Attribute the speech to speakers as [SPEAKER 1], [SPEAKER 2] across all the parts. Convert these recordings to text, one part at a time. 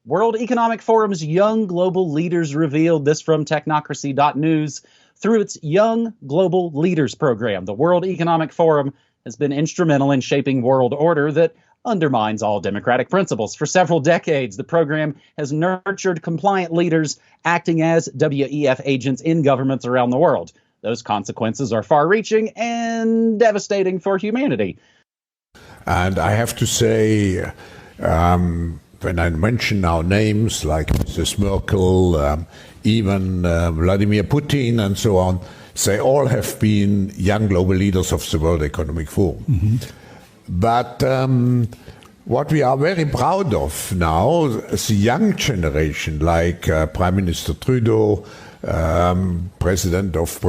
[SPEAKER 1] World Economic Forum's Young Global Leaders revealed this from technocracy.news. Through its Young Global Leaders program, the World Economic Forum has been instrumental in shaping world order that undermines all democratic principles. For several decades, the program has nurtured compliant leaders acting as WEF agents in governments around the world. Those consequences are far-reaching and devastating for humanity.
[SPEAKER 2] And I have to say, when I mention now names like Mrs. Merkel, even Vladimir Putin and so on, they all have been young global leaders of the World Economic Forum. Mm-hmm. But what we are very proud of now is the young generation, like Prime Minister Trudeau, President of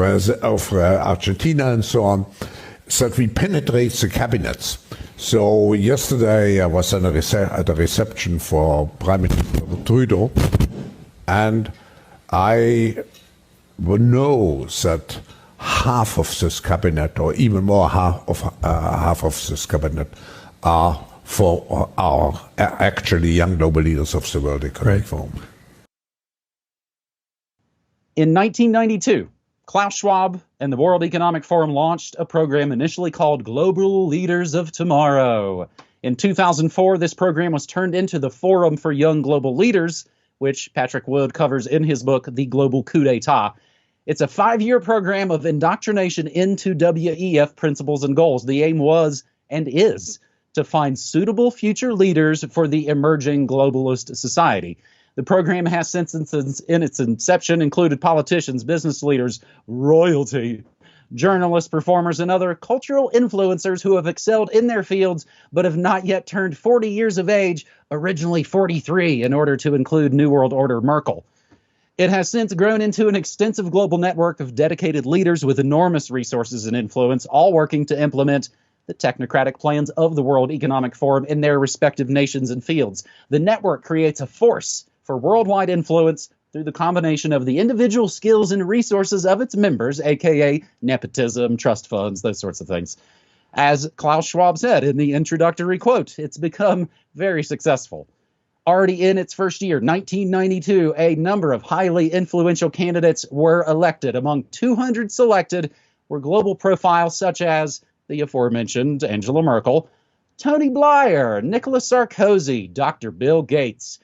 [SPEAKER 2] Argentina and so on, that we penetrate the cabinets. So yesterday I was at a reception for Prime Minister Trudeau, and I know that half of this cabinet, or even more, half of this cabinet, are actually young global leaders of the World Economic Forum.
[SPEAKER 1] In 1992, Klaus Schwab and the World Economic Forum launched a program initially called Global Leaders of Tomorrow. In 2004, this program was turned into the Forum for Young Global Leaders, which Patrick Wood covers in his book, The Global Coup d'Etat. It's a 5-year program of indoctrination into WEF principles and goals. The aim was and is to find suitable future leaders for the emerging globalist society. The program has, since in its inception, included politicians, business leaders, royalty, journalists, performers, and other cultural influencers who have excelled in their fields but have not yet turned 40 years of age, originally 43, in order to include New World Order Merkel. It has since grown into an extensive global network of dedicated leaders with enormous resources and influence, all working to implement the technocratic plans of the World Economic Forum in their respective nations and fields. The network creates a force for worldwide influence through the combination of the individual skills and resources of its members, aka nepotism, trust funds, those sorts of things. As Klaus Schwab said in the introductory quote, it's become very successful. Already in its first year, 1992, a number of highly influential candidates were elected. Among 200 selected were global profiles such as the aforementioned Angela Merkel, Tony Blair, Nicolas Sarkozy, Dr. Bill Gates,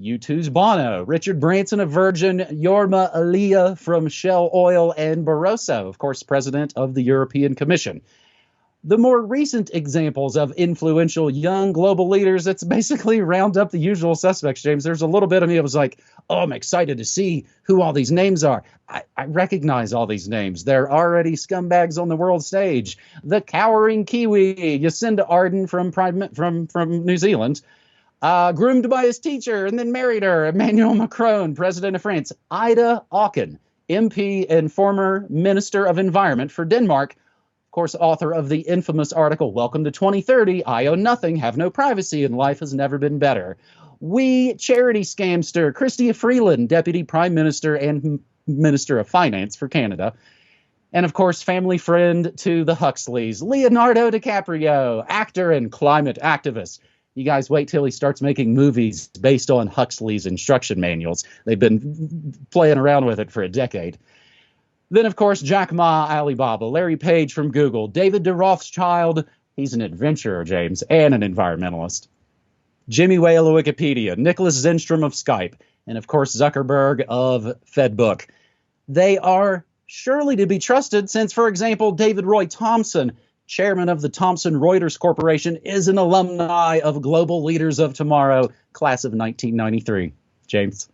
[SPEAKER 1] U2's Bono, Richard Branson of Virgin, Yorma Aliyah from Shell Oil, and Barroso, of course, president of the European Commission. The more recent examples of influential young global leaders, it's basically round up the usual suspects, James. There's a little bit of me that was like, oh, I'm excited to see who all these names are. I recognize all these names. They're already scumbags on the world stage. The cowering Kiwi, Jacinda Ardern from New Zealand, groomed by his teacher and then married her, Emmanuel Macron, president of France. Ida Auken, MP and former Minister of Environment for Denmark, of course, author of the infamous article, Welcome to 2030, I Own Nothing, Have No Privacy, and Life Has Never Been Better. We charity scamster Chrystia Freeland, Deputy Prime Minister and Minister of Finance for Canada. And, of course, family friend to the Huxleys, Leonardo DiCaprio, actor and climate activist. You guys wait till he starts making movies based on Huxley's instruction manuals. They've been playing around with it for a decade. Then, of course, Jack Ma, Alibaba, Larry Page from Google, David de Rothschild, he's an adventurer, James, and an environmentalist, Jimmy Whale of Wikipedia, Nicholas Zenstrom of Skype, and, of course, Zuckerberg of FedBook. They are surely to be trusted since, for example, David Roy Thompson, chairman of the Thomson Reuters Corporation, is an alumni of Global Leaders of Tomorrow, class of 1993. James.